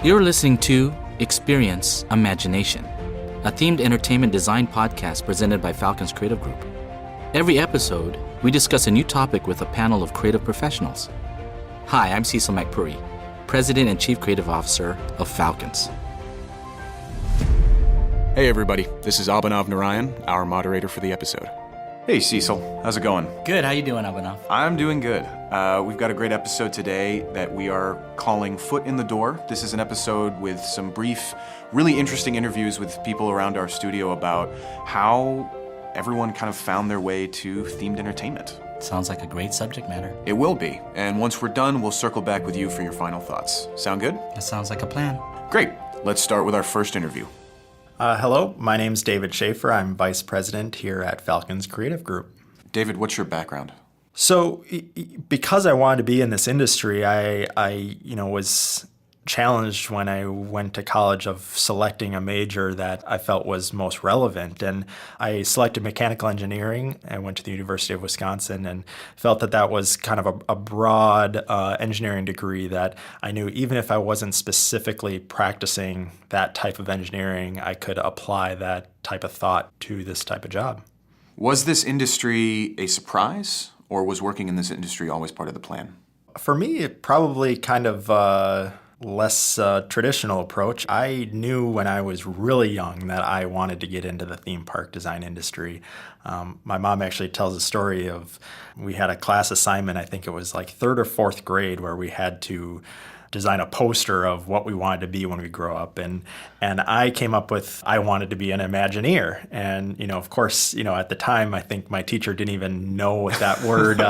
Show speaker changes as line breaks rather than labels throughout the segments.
You're listening to Experience Imagination, a themed entertainment design podcast presented by Falcons Creative Group. Every episode, we discuss a new topic with a panel of creative professionals. Hi, I'm Cecil McPurry, President and Chief Creative Officer of Falcons.
Hey everybody, this is Abhinav Narayan, our moderator for the episode.
Hey Cecil, how's it going?
Good, how you doing, Abhinav?
I'm doing good. We've got a great episode today that we are calling Foot in the Door. This is an episode with some brief, really interesting interviews with people around our studio about how everyone kind of found their way to themed entertainment.
Sounds like a great subject matter.
It will be, and once we're done, we'll circle back with you for your final thoughts. Sound good?
That sounds like a plan.
Great, let's start with our first interview.
Hello, my name's David Schafer. I'm Vice President here at Falcons Creative Group.
David, what's your background?
So, because I wanted to be in this industry, I was challenged when I went to college of selecting a major that I felt was most relevant. And I selected mechanical engineering. I went to the University of Wisconsin and felt that that was kind of a broad engineering degree that I knew even if I wasn't specifically practicing that type of engineering, I could apply that type of thought to this type of job.
Was this industry a surprise, or was working in this industry always part of the plan?
For me, it probably kind of less traditional approach. I knew when I was really young that I wanted to get into the theme park design industry. My mom actually tells a story of we had a class assignment, I think it was like third or fourth grade, where we had to design a poster of what we wanted to be when we grow up. And I came up with, I wanted to be an Imagineer. And, of course, at the time, I think my teacher didn't even know what that word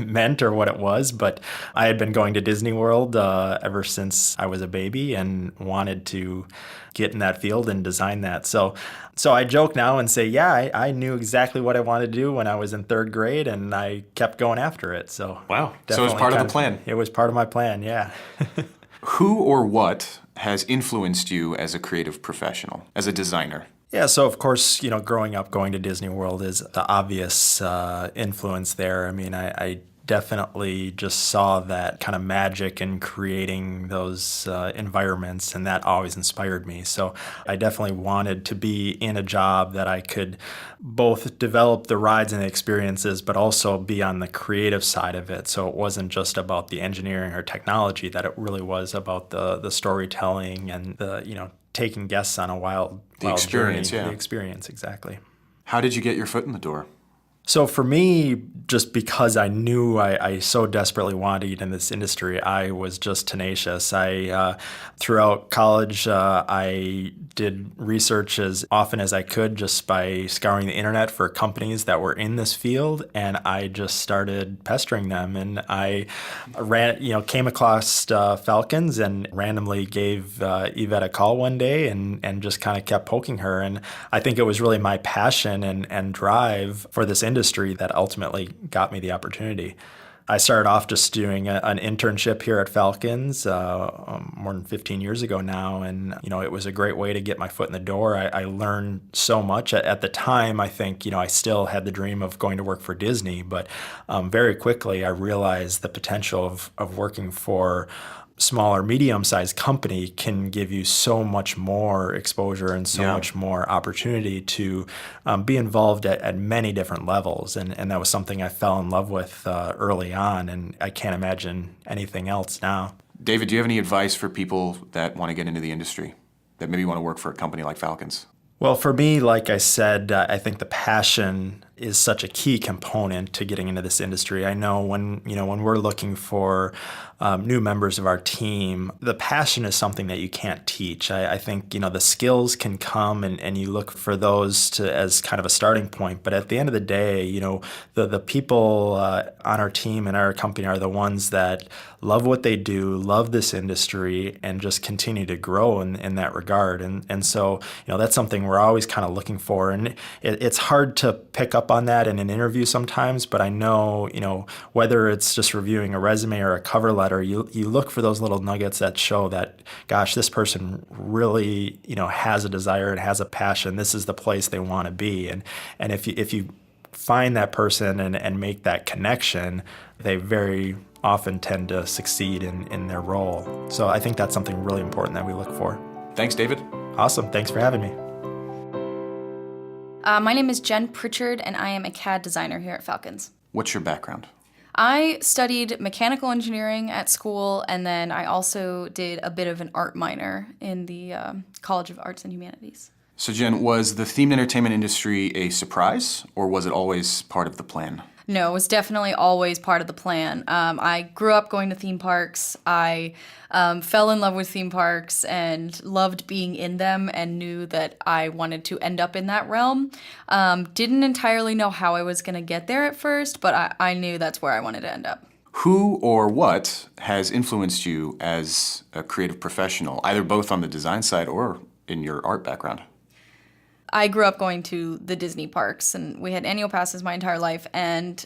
meant or what it was. But I had been going to Disney World ever since I was a baby and wanted to get in that field and design that. So I joke now and say, yeah, I knew exactly what I wanted to do when I was in third grade, and I kept going after it. So
wow. So it was part of the plan.
It was part of my plan, yeah.
Who or what has influenced you as a creative professional, as a designer?
Yeah, so of course, growing up, going to Disney World is the obvious influence there. I mean, I definitely just saw that kind of magic in creating those environments, and that always inspired me. So I definitely wanted to be in a job that I could both develop the rides and the experiences, but also be on the creative side of it. So it wasn't just about the engineering or technology, that it really was about the storytelling and the, taking guests on a wild
experience,
journey.
Yeah.
The experience, exactly.
How did you get your foot in the door?
So for me, just because I knew I so desperately wanted to get in this industry, I was just tenacious. Throughout college, I did research as often as I could just by scouring the internet for companies that were in this field, and I just started pestering them. And I came across Falcons and randomly gave Yvette a call one day and just kind of kept poking her. And I think it was really my passion and drive for this industry that ultimately got me the opportunity. I started off just doing an internship here at Falcons more than 15 years ago now, and it was a great way to get my foot in the door. I learned so much. At the time, I think I still had the dream of going to work for Disney, but very quickly I realized the potential of working for smaller, medium-sized company can give you so much more exposure and so much more opportunity to be involved at many different levels. And that was something I fell in love with early on, and I can't imagine anything else now.
David, do you have any advice for people that want to get into the industry, that maybe want to work for a company like Falcons?
Well, for me, like I said, I think the passion is such a key component to getting into this industry. I know when we're looking for new members of our team, the passion is something that you can't teach. I think the skills can come and you look for those as kind of a starting point. But at the end of the day, the people on our team and our company are the ones that love what they do, love this industry, and just continue to grow in that regard. And so that's something we're always kind of looking for. And it's hard to pick up on that in an interview sometimes, but I know, whether it's just reviewing a resume or a cover letter, you look for those little nuggets that show that, gosh, this person really, has a desire and has a passion. This is the place they want to be. And if you find that person and make that connection, they very often tend to succeed in their role. So I think that's something really important that we look for.
Thanks, David.
Awesome. Thanks for having me.
My name is Jen Prichard, and I am a CAD designer here at Falcons.
What's your background?
I studied mechanical engineering at school, and then I also did a bit of an art minor in the College of Arts and Humanities.
So Jen, was the themed entertainment industry a surprise, or was it always part of the plan?
No, it was definitely always part of the plan. I grew up going to theme parks. I fell in love with theme parks and loved being in them and knew that I wanted to end up in that realm. Didn't entirely know how I was going to get there at first, but I knew that's where I wanted to end up.
Who or what has influenced you as a creative professional, either both on the design side or in your art background?
I grew up going to the Disney parks, and we had annual passes my entire life, and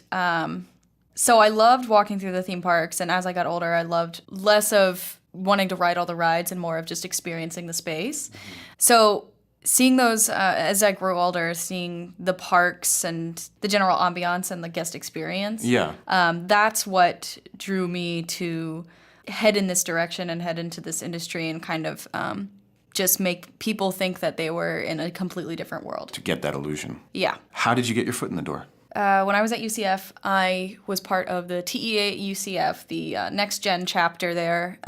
so I loved walking through the theme parks, and as I got older, I loved less of wanting to ride all the rides and more of just experiencing the space. So seeing those, as I grew older, seeing the parks and the general ambiance and the guest experience, that's what drew me to head in this direction and head into this industry and kind of just make people think that they were in a completely different world.
To get that illusion.
Yeah.
How did you get your foot in the door?
When I was at UCF, I was part of the TEA at UCF, the next gen chapter there,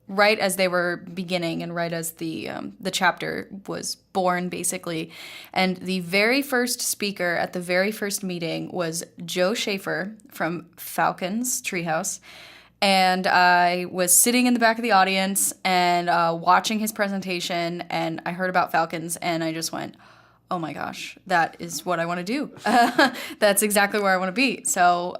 right as they were beginning and right as the chapter was born, basically. And the very first speaker at the very first meeting was Joe Schafer from Falcons Treehouse. And I was sitting in the back of the audience and watching his presentation, and I heard about Falcons, and I just went, oh my gosh, that is what I want to do. That's exactly where I want to be. So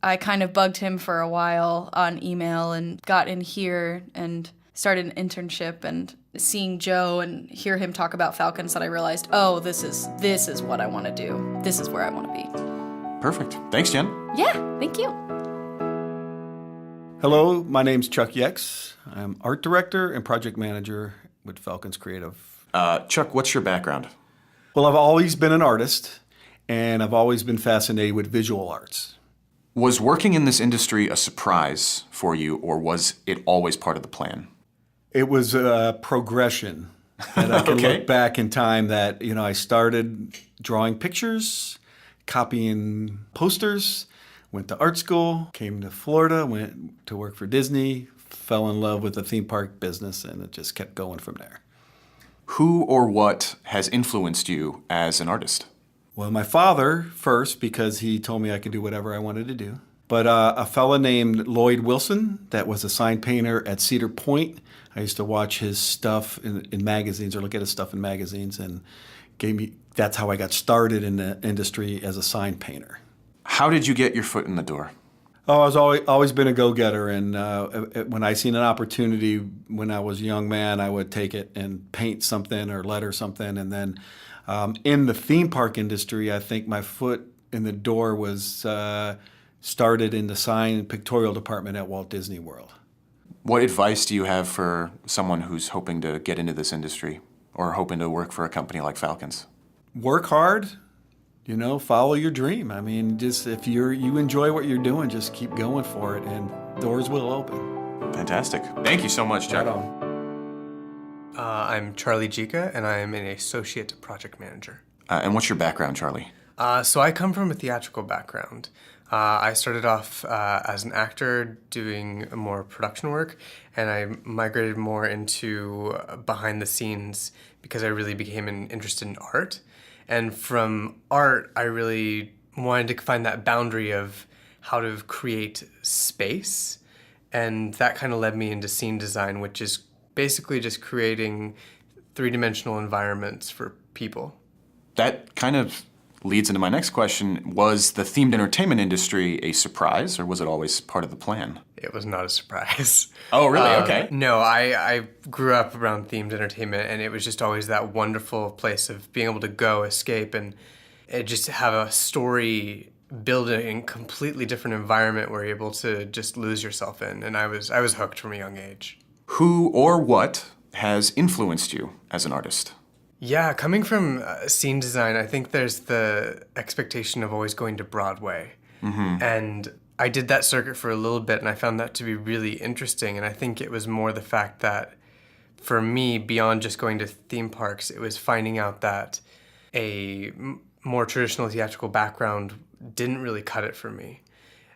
I kind of bugged him for a while on email and got in here and started an internship, and seeing Joe and hear him talk about Falcons that I realized, oh, this is what I want to do. This is where I want to be.
Perfect. Thanks, Jen.
Yeah, thank you.
Hello, my name's Chuck Yex. I'm art director and project manager with Falcons Creative.
Chuck, what's your background?
Well, I've always been an artist, and I've always been fascinated with visual arts.
Was working in this industry a surprise for you, or was it always part of the plan?
It was a progression. And I can
Okay.
look back in time that, I started drawing pictures, copying posters, went to art school, came to Florida, went to work for Disney, fell in love with the theme park business, and it just kept going from there.
Who or what has influenced you as an artist?
Well, my father first, because he told me I could do whatever I wanted to do. But a fella named Lloyd Wilson, that was a sign painter at Cedar Point. I used to watch his stuff in magazines or look at his stuff in magazines, and that's how I got started in the industry as a sign painter.
How did you get your foot in the door?
Oh, I was always been a go-getter, and when I seen an opportunity when I was a young man, I would take it and paint something or letter something. And then in the theme park industry, I think my foot in the door was started in the sign and pictorial department at Walt Disney World.
What advice do you have for someone who's hoping to get into this industry or hoping to work for a company like Falcons?
Work hard. Follow your dream. I mean, just if you enjoy what you're doing, just keep going for it, and doors will open.
Fantastic. Thank you so much, Chuck.
Right on.
I'm Charlie Chica, and I am an associate project manager.
And what's your background, Charlie?
So I come from a theatrical background. I started off as an actor doing more production work, and I migrated more into behind the scenes because I really became interested in art. And from art, I really wanted to find that boundary of how to create space. And that kind of led me into scene design, which is basically just creating three-dimensional environments for people.
That kind of leads into my next question. Was the themed entertainment industry a surprise, or was it always part of the plan?
It was not a surprise.
Oh, really? Okay.
No, I grew up around themed entertainment, and it was just always that wonderful place of being able to go, escape, and just have a story build in a completely different environment where you're able to just lose yourself in. And I was hooked from a young age.
Who or what has influenced you as an artist?
Yeah, coming from scene design, I think there's the expectation of always going to Broadway. Mm-hmm. And I did that circuit for a little bit, and I found that to be really interesting. And I think it was more the fact that, for me, beyond just going to theme parks, it was finding out that a more traditional theatrical background didn't really cut it for me.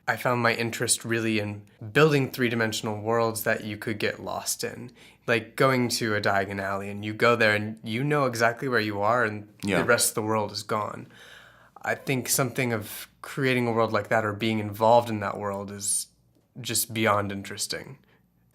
I found my interest really in building three-dimensional worlds that you could get lost in. Like going to a Diagon Alley, and you go there and you know exactly where you are, and the rest of the world is gone. I think something of creating a world like that or being involved in that world is just beyond interesting.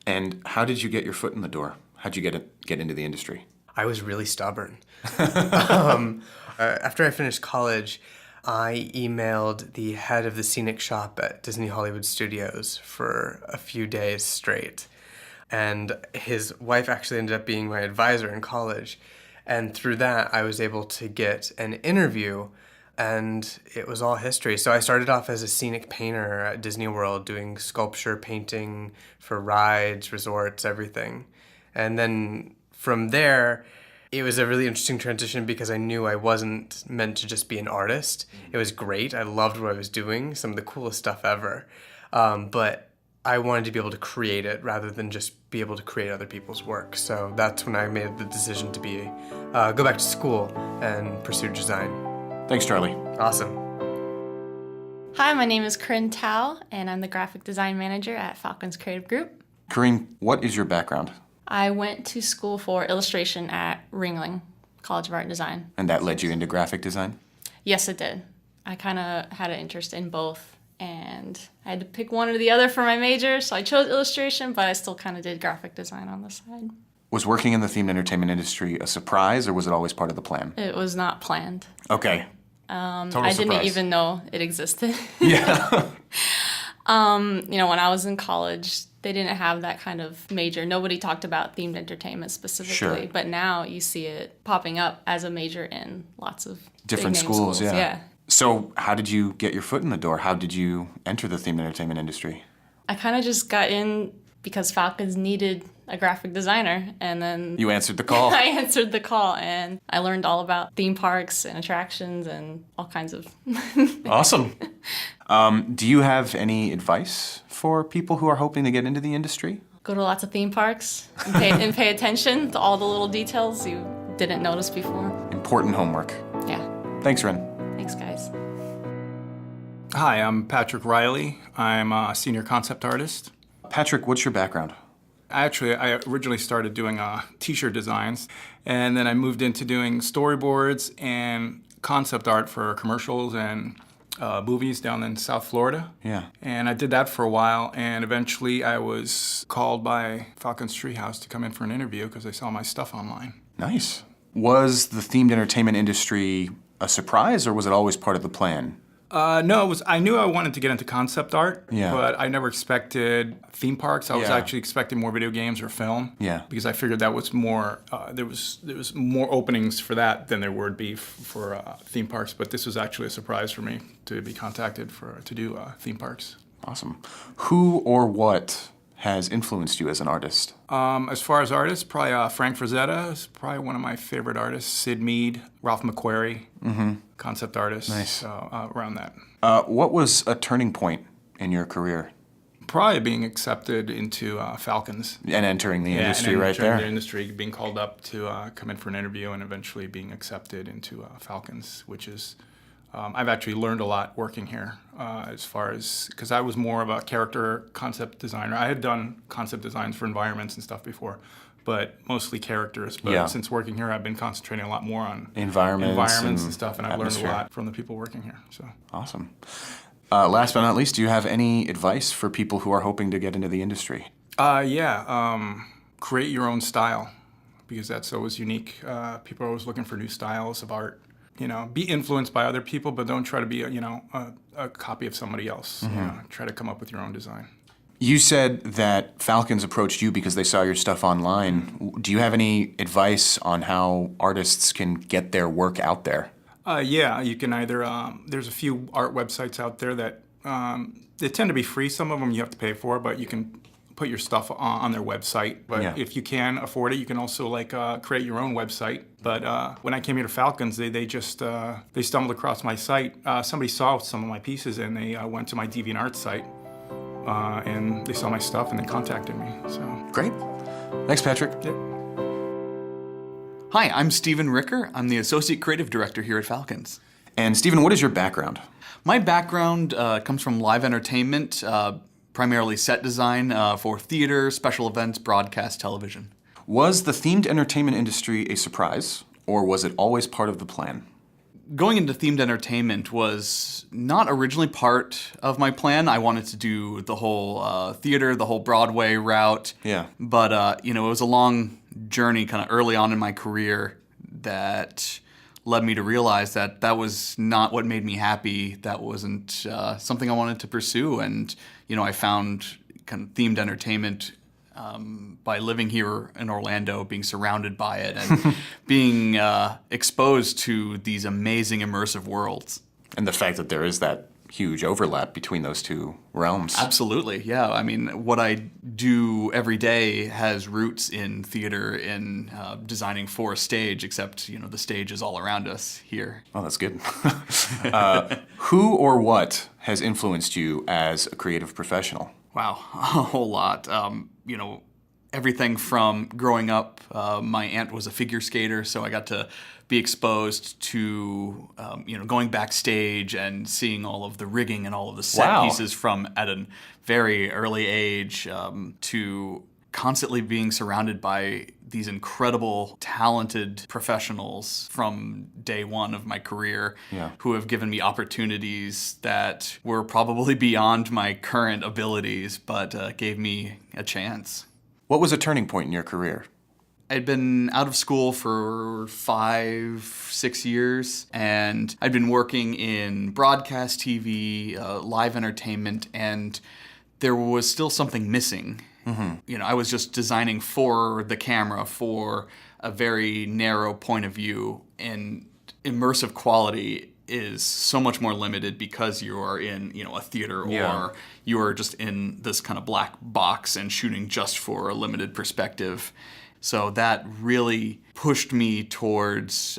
And how did you get your foot in the door? How'd you get into the industry?
I was really stubborn. After I finished college, I emailed the head of the scenic shop at Disney Hollywood Studios for a few days straight. And his wife actually ended up being my advisor in college. And through that, I was able to get an interview, and it was all history. So I started off as a scenic painter at Disney World, doing sculpture painting for rides, resorts, everything. And then from there, it was a really interesting transition because I knew I wasn't meant to just be an artist. It was great. I loved what I was doing, some of the coolest stuff ever. But I wanted to be able to create it rather than just be able to create other people's work. So that's when I made the decision to go back to school and pursue design.
Thanks, Charlie.
Awesome.
Hi, my name is Corinne Tao, and I'm the graphic design manager at Falcons Creative Group.
Corinne, what is your background?
I went to school for illustration at Ringling College of Art and Design.
And that led you into graphic design?
Yes, it did. I kind of had an interest in both, and I had to pick one or the other for my major, so I chose illustration, but I still kind of did graphic design on the side.
Was working in the themed entertainment industry a surprise, or was it always part of the plan?
It was not planned.
Okay.
I didn't even know it existed.
Yeah.
When I was in college, they didn't have that kind of major. Nobody talked about themed entertainment specifically.
Sure.
But now you see it popping up as a major in lots of
Different
big-name
schools, yeah.
Yeah.
So how did you get your foot in the door? How did you enter the themed entertainment industry?
I kind of just got in because Falcons needed a graphic designer, and then
You answered the call.
I answered the call, and I learned all about theme parks and attractions and all kinds of
Awesome. Do you have any advice for people who are hoping to get into the industry?
Go to lots of theme parks and pay attention to all the little details you didn't notice before.
Important homework.
Yeah.
Thanks, Ren.
Thanks, guys.
Hi, I'm Patrick Riley. I'm a senior concept artist.
Patrick, what's your background?
Actually, I originally started doing t-shirt designs, and then I moved into doing storyboards and concept art for commercials and movies down in South Florida.
Yeah.
And I did that for a while, and eventually I was called by Falcon's Treehouse to come in for an interview because they saw my stuff online.
Nice. Was the themed entertainment industry a surprise, or was it always part of the plan?
No, I knew I wanted to get into concept art,
Yeah.
but I never expected theme parks. I was
Yeah.
actually expecting more video games or film.
Yeah.
Because I figured that was more, there was more openings for that than there would be for theme parks. But this was actually a surprise for me to be contacted to do theme parks.
Awesome. Who or what has influenced you as an artist?
As far as artists, probably Frank Frazetta is probably one of my favorite artists. Sid Mead, Ralph McQuarrie, concept artists.
Nice.
Around that.
What was a turning point in your career?
Probably being accepted into Falcons.
And entering the industry
and
right
entering
there?
the industry, being called up to come in for an interview and eventually being accepted into Falcons, which is, I've actually learned a lot working here as far as, because I was more of a character concept designer. I had done concept designs for environments and stuff before, but mostly characters. But
Yeah.
since working here, I've been concentrating a lot more on
Environments
and
and
stuff, and I've learned a
atmosphere.
lot from the people working here. So.
Awesome. Last but not least, do you have any advice for people who are hoping to get into the industry?
Create your own style, because that's always unique. People are always looking for new styles of art. Be influenced by other people, but don't try to be a copy of somebody else. Try to come up with your own design.
You said that Falcons approached you because they saw your stuff online. Do you have any advice on how artists can get their work out there?
You can either, there's a few art websites out there that, they tend to be free. Some of them you have to pay for, but you can put your stuff on their website. But
Yeah.
if you can afford it, you can also create your own website. But when I came here to Falcons, they just they stumbled across my site. Somebody saw some of my pieces and they went to my DeviantArt site and they saw my stuff and they contacted me. So
Great. Thanks, Patrick.
yeah.
Hi, I'm Stephen Ricker. I'm the Associate Creative Director here at Falcons.
And Stephen, what is your background?
My background comes from live entertainment, primarily set design for theater, special events, broadcast, television.
Was the themed entertainment industry a surprise, or was it always part of the plan?
Going into themed entertainment was not originally part of my plan. I wanted to do the whole theater, the whole Broadway route.
Yeah.
But, it was a long journey kind of early on in my career that led me to realize that that was not what made me happy. That wasn't something I wanted to pursue. And, I found kind of themed entertainment by living here in Orlando, being surrounded by it, and being exposed to these amazing immersive worlds.
And the fact that there is that huge overlap between those two realms.
Absolutely, yeah. I mean, what I do every day has roots in theater, in designing for a stage, except, the stage is all around us here.
Oh, that's good. Who or what has influenced you as a creative professional?
Wow, a whole lot. Everything from growing up, my aunt was a figure skater, so I got to be exposed to, going backstage and seeing all of the rigging and all of the set pieces from at a very early age, to constantly being surrounded by these incredible, talented professionals from day one of my career who have given me opportunities that were probably beyond my current abilities, but gave me a chance.
What was a turning point in your career?
I'd been out of school for 5-6 years, and I'd been working in broadcast TV, live entertainment, and there was still something missing. Mm-hmm. I was just designing for the camera, for a very narrow point of view, and immersive quality is so much more limited because you are in, a theater or you are just in this kind of black box and shooting just for a limited perspective. So that really pushed me towards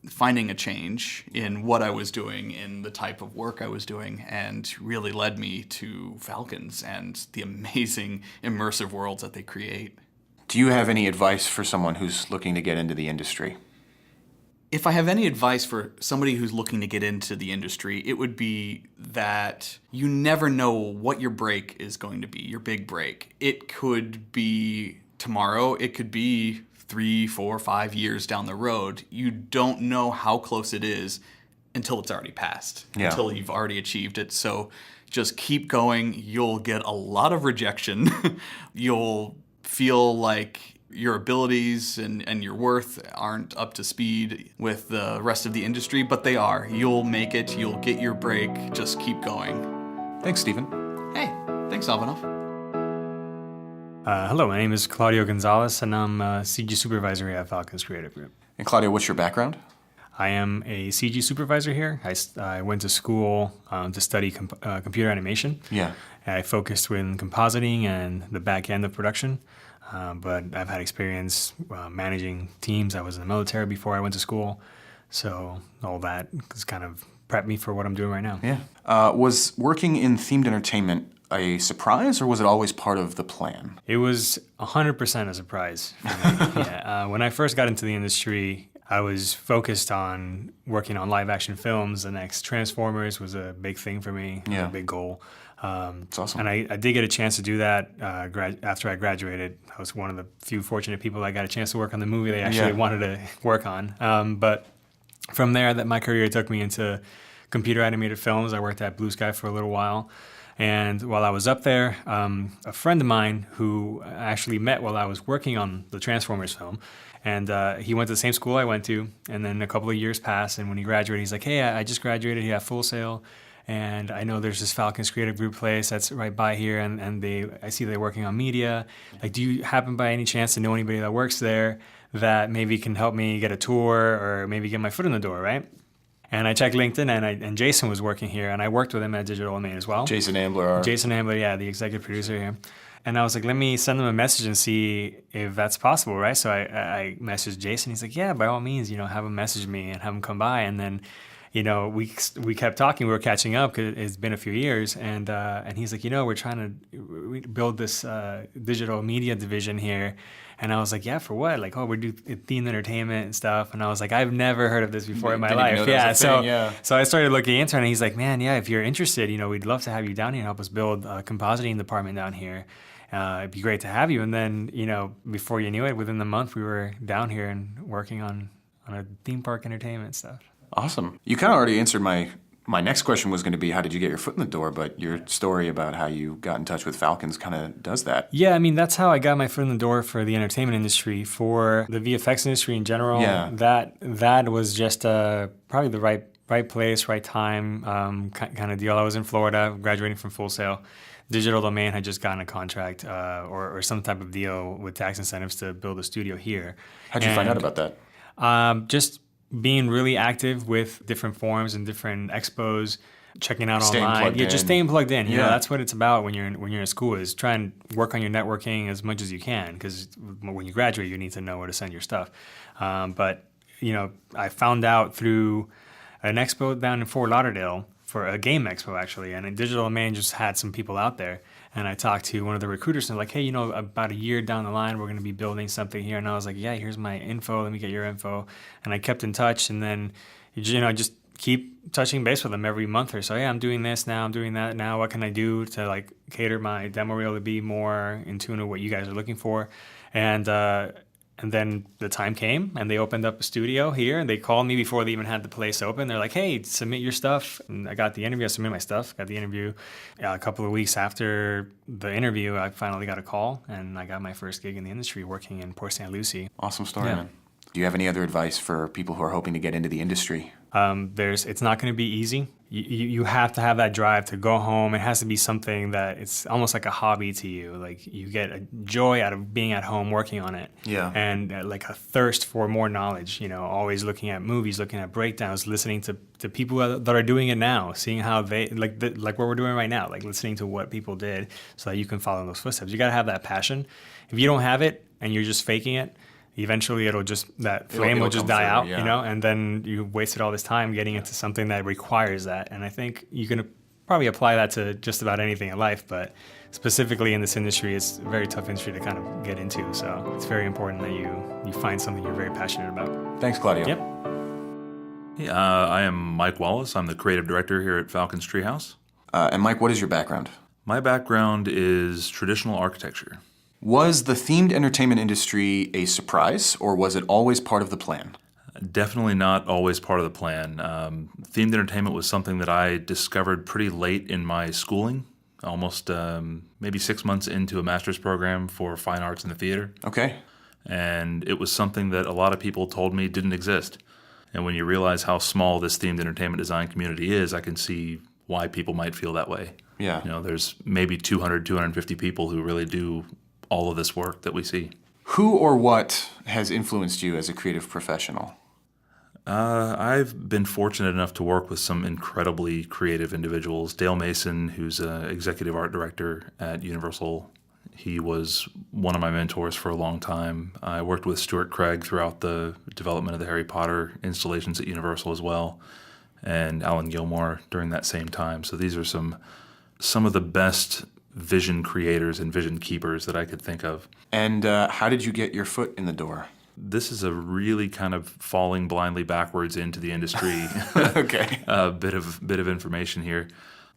finding a change in what I was doing, in the type of work I was doing, and really led me to Falcons and the amazing immersive worlds that they create.
Do you have any advice for someone who's looking to get into the industry?
If I have any advice for somebody who's looking to get into the industry, it would be that you never know what your break is going to be, your big break. It could be tomorrow, it could be 3, 4, 5 years down the road. You don't know how close it is until it's already passed, until you've already achieved it. So just keep going. You'll get a lot of rejection. You'll feel like your abilities and your worth aren't up to speed with the rest of the industry, but they are. You'll make it. You'll get your break. Just keep going.
Thanks, Stephen.
Hey, thanks, Albanov.
Hello, my name is Claudio Gonzalez, and I'm a CG supervisor here at Falcons Creative Group.
And Claudio, what's your background?
I am a CG supervisor here. I went to school to study computer animation.
Yeah.
I focused in compositing and the back end of production. But I've had experience managing teams. I was in the military before I went to school. So all that has kind of prepped me for what I'm doing right now.
Yeah. Was working in themed entertainment a surprise, or was it always part of the plan?
It was 100% a surprise for me. When I first got into the industry, I was focused on working on live action films. The next Transformers was a big thing for me, a big goal.
That's awesome.
And I did get a chance to do that after I graduated. I was one of the few fortunate people that got a chance to work on the movie they actually wanted to work on. But from there, my career took me into computer animated films. I worked at Blue Sky for a little while. And while I was up there, a friend of mine who I actually met while I was working on the Transformers film, and he went to the same school I went to, and then a couple of years passed, and when he graduated, he's like, hey, I just graduated here at Full Sail, and I know there's this Falcons Creative Group place that's right by here, and I see they're working on media. Like, do you happen by any chance to know anybody that works there that maybe can help me get a tour or maybe get my foot in the door, right? And I checked LinkedIn, and Jason was working here, and I worked with him at Digital Domain as well.
Jason Ambler.
The executive producer here. And I was like, let me send him a message and see if that's possible, right? So I messaged Jason. He's like, yeah, by all means, have him message me and have him come by. And then we kept talking. We were catching up because it's been a few years, and he's like, we're trying to build this digital media division here. And I was like, yeah, for what? Like, we do themed entertainment and stuff. And I was like, I've never heard of this before in my life. So I started looking into it, and he's like, man, yeah, if you're interested, we'd love to have you down here and help us build a compositing department down here. It'd be great to have you. And then, before you knew it, within the month, we were down here and working on a theme park entertainment stuff.
Awesome. You kind of already answered my next question was going to be, how did you get your foot in the door? But your story about how you got in touch with Falcons kind of does that.
Yeah, I mean, that's how I got my foot in the door for the entertainment industry. For the VFX industry in general, that was just probably the right place, right time kind of deal. I was in Florida, graduating from Full Sail. Digital Domain had just gotten a contract or some type of deal with tax incentives to build a studio here.
How'd you find out about that?
Just being really active with different forums and different expos, checking out online. Just staying plugged in. That's what it's about when you're in school, is try and work on your networking as much as you can, because when you graduate, you need to know where to send your stuff. But I found out through an expo down in Fort Lauderdale, for a game expo actually, and Digital Domain just had some people out there. And I talked to one of the recruiters and like, hey, about a year down the line, we're going to be building something here. And I was like, yeah, here's my info. Let me get your info. And I kept in touch. And then, just keep touching base with them every month or so. Yeah, I'm doing this now. I'm doing that now. What can I do to cater my demo reel to be more in tune with what you guys are looking for? And then the time came, and they opened up a studio here, and they called me before they even had the place open. They're like, hey, submit your stuff. And I got the interview. I submitted my stuff, got the interview. A couple of weeks after the interview, I finally got a call, and I got my first gig in the industry working in Port St. Lucie.
Awesome story, man. Do you have any other advice for people who are hoping to get into the industry?
It's not going to be easy. You have to have that drive to go home. It has to be something that it's almost like a hobby to you. Like, you get a joy out of being at home working on it. Yeah. And like a thirst for more knowledge, always looking at movies, looking at breakdowns, listening to people that are doing it now, seeing how they, like what we're doing right now, like listening to what people did so that you can follow in those footsteps. You got to have that passion. If you don't have it and you're just faking it, eventually that flame will just die out, and then you wasted all this time getting into something that requires that. And I think you can probably apply that to just about anything in life, but specifically in this industry, it's a very tough industry to kind of get into. So it's very important that you find something you're very passionate about.
Thanks, Claudio.
Yep.
Hey, I am Mike Wallace. I'm the creative director here at Falcons Treehouse.
And Mike, what is your background?
My background is traditional architecture.
Was the themed entertainment industry a surprise, or was it always part of the plan?
Definitely not always part of the plan. Themed entertainment was something that I discovered pretty late in my schooling, almost maybe 6 months into a master's program for fine arts in the theater.
Okay.
And it was something that a lot of people told me didn't exist. And when you realize how small this themed entertainment design community is, I can see why people might feel that way.
Yeah.
There's maybe 200, 250 people who really do all of this work that we see.
Who or what has influenced you as a creative professional?
I've been fortunate enough to work with some incredibly creative individuals. Dale Mason, who's an executive art director at Universal, he was one of my mentors for a long time. I worked with Stuart Craig throughout the development of the Harry Potter installations at Universal as well, and Alan Gilmore during that same time. So these are some of the best vision creators and vision keepers that I could think of.
And how did you get your foot in the door?
This is a really kind of falling blindly backwards into the industry.
Okay.
bit of information here.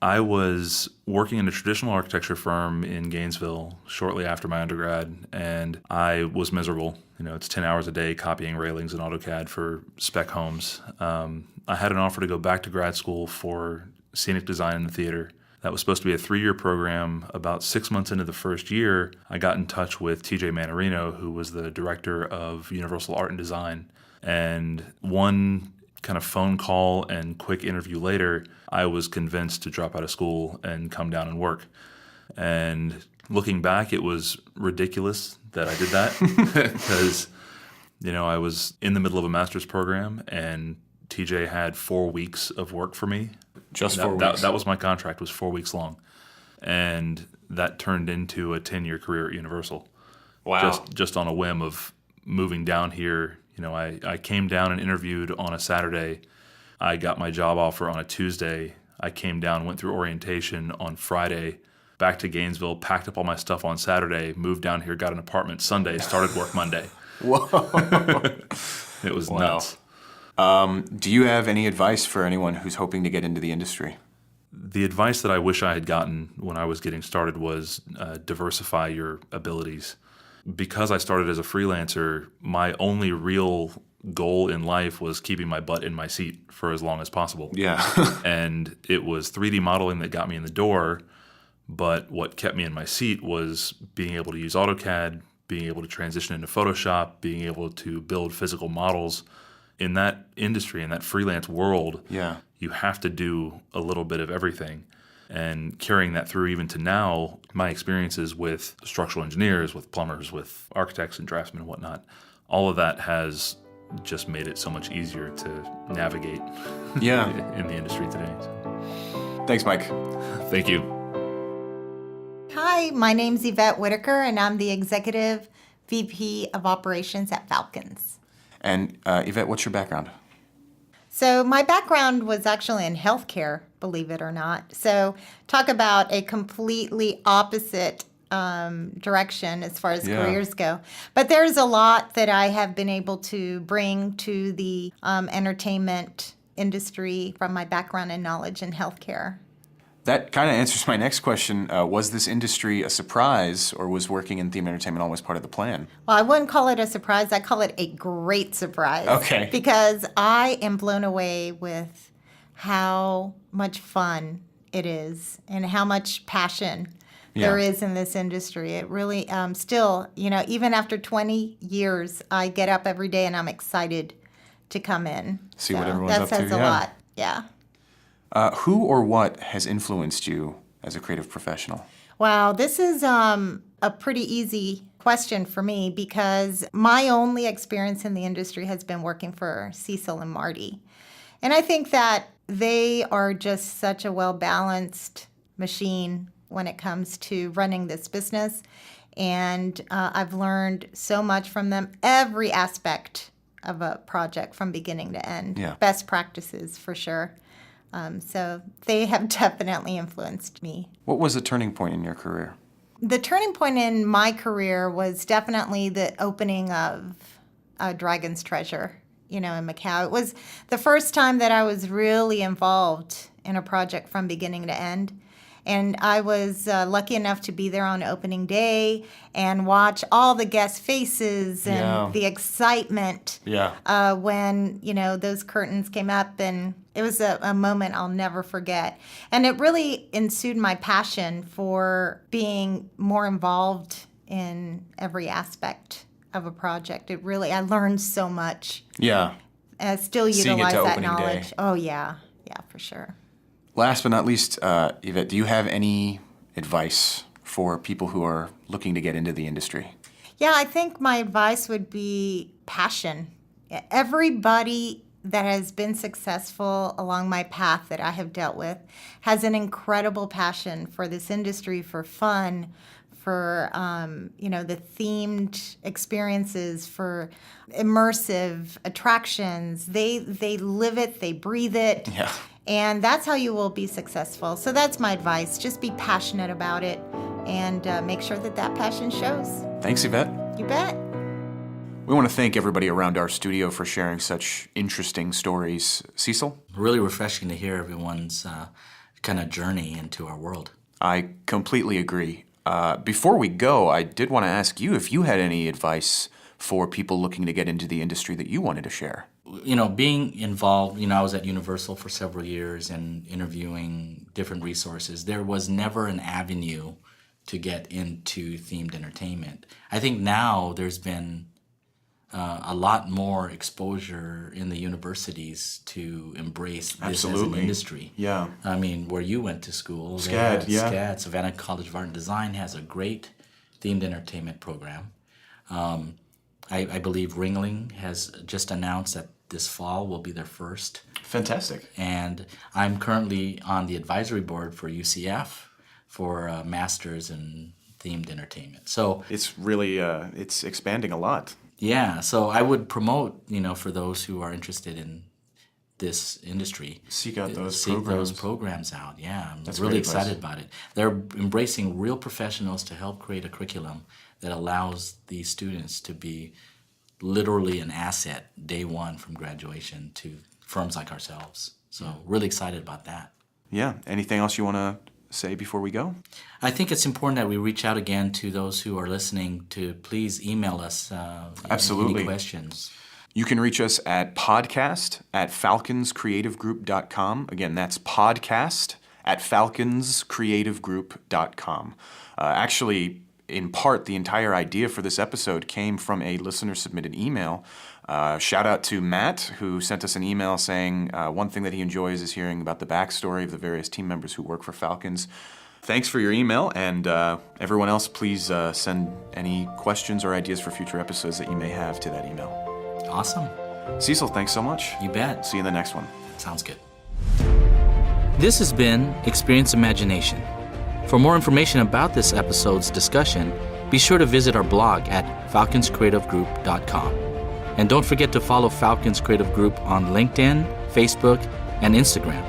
I was working in a traditional architecture firm in Gainesville shortly after my undergrad, and I was miserable. It's 10 hours a day copying railings in AutoCAD for spec homes. I had an offer to go back to grad school for scenic design in the theater. That was supposed to be a 3-year program. About 6 months into the first year, I got in touch with TJ Manarino, who was the director of Universal Art and Design. And one kind of phone call and quick interview later, I was convinced to drop out of school and come down and work. And looking back, it was ridiculous that I did that because, I was in the middle of a master's program and TJ had 4 weeks of work for me.
Just 4 weeks?
That was my contract, was 4 weeks long. And that turned into a 10-year career at Universal.
Wow.
Just on a whim of moving down here. I came down and interviewed on a Saturday. I got my job offer on a Tuesday. I came down, went through orientation on Friday, back to Gainesville, packed up all my stuff on Saturday, moved down here, got an apartment Sunday, started work Monday.
Whoa.
It was nuts.
Do you have any advice for anyone who's hoping to get into the industry?
The advice that I wish I had gotten when I was getting started was diversify your abilities. Because I started as a freelancer, my only real goal in life was keeping my butt in my seat for as long as possible.
Yeah.
And it was 3D modeling that got me in the door, but what kept me in my seat was being able to use AutoCAD, being able to transition into Photoshop, being able to build physical models. In that industry, in that freelance world, you have to do a little bit of everything. And carrying that through even to now, my experiences with structural engineers, with plumbers, with architects and draftsmen and whatnot, all of that has just made it so much easier to navigate in the industry today. So.
Thanks, Mike.
Thank you.
Hi, my name's Yvette Whitaker, and I'm the Executive VP of Operations at Falcons.
And Yvette, what's your background?
So my background was actually in healthcare, believe it or not. So talk about a completely opposite direction as far as careers go. But there's a lot that I have been able to bring to the entertainment industry from my background and knowledge in healthcare.
That kind of answers my next question. Was this industry a surprise, or was working in themed entertainment always part of the plan?
Well, I wouldn't call it a surprise. I call it a great surprise.
Okay.
Because I am blown away with how much fun it is and how much passion there is in this industry. It really still, even after 20 years, I get up every day and I'm excited to come in.
See what everyone's up to.
That says a lot. Yeah.
Who or what has influenced you as a creative professional?
Wow, this is a pretty easy question for me because my only experience in the industry has been working for Cecil and Marty. And I think that they are just such a well-balanced machine when it comes to running this business. And I've learned so much from them, every aspect of a project from beginning to end.
Yeah.
Best practices, for sure. So they have definitely influenced me.
What was the turning point in your career?
The turning point in my career was definitely the opening of Dragon's Treasure, in Macau. It was the first time that I was really involved in a project from beginning to end. And I was lucky enough to be there on opening day and watch all the guest faces and the excitement when, those curtains came up. And it was a moment I'll never forget. And it really ensued my passion for being more involved in every aspect of a project. I learned so much.
Yeah.
I still utilize that knowledge. Day. Oh, yeah. Yeah, for sure.
Last but not least, Yvette, do you have any advice for people who are looking to get into the industry?
Yeah, I think my advice would be passion. Everybody that has been successful along my path that I have dealt with has an incredible passion for this industry, for fun, for the themed experiences, for immersive attractions. They live it, they breathe it.
Yeah.
And that's how you will be successful. So that's my advice. Just be passionate about it and make sure that passion shows.
Thanks, Yvette.
You bet.
We want to thank everybody around our studio for sharing such interesting stories. Cecil?
Really refreshing to hear everyone's kind of journey into our world.
I completely agree. Before we go, I did want to ask you if you had any advice for people looking to get into the industry that you wanted to share.
Being involved, I was at Universal for several years and interviewing different resources. There was never an avenue to get into themed entertainment. I think now there's been a lot more exposure in the universities to embrace this as an industry.
Yeah.
I mean, where you went to school,
SCAD,
Savannah College of Art and Design has a great themed entertainment program. I believe Ringling has just announced that this fall will be their first.
Fantastic.
And I'm currently on the advisory board for UCF for a master's in themed entertainment. So
it's really it's expanding a lot.
Yeah, so I would promote, for those who are interested in this industry.
Seek out those
Seek
programs.
those programs out. Yeah, I'm
That's
really
great advice.
excited about it. They're embracing real professionals to help create a curriculum that allows these students to be literally an asset day one from graduation to firms like ourselves. So really excited about that.
Yeah. Anything else you want to say before we go?
I think it's important that we reach out again to those who are listening to please email us
Absolutely.
any questions.
You can reach us at podcast@falconscreativegroup.com. Again, that's podcast@falconscreativegroup.com. Actually, in part, the entire idea for this episode came from a listener-submitted email. Shout out to Matt, who sent us an email saying one thing that he enjoys is hearing about the backstory of the various team members who work for Falcons. Thanks for your email, and everyone else, please send any questions or ideas for future episodes that you may have to that email.
Awesome.
Cecil, thanks so much.
You bet.
See you in the next one.
Sounds good. This has been Experience Imagination. For more information about this episode's discussion, be sure to visit our blog at falconscreativegroup.com. And don't forget to follow Falcons Creative Group on LinkedIn, Facebook, and Instagram.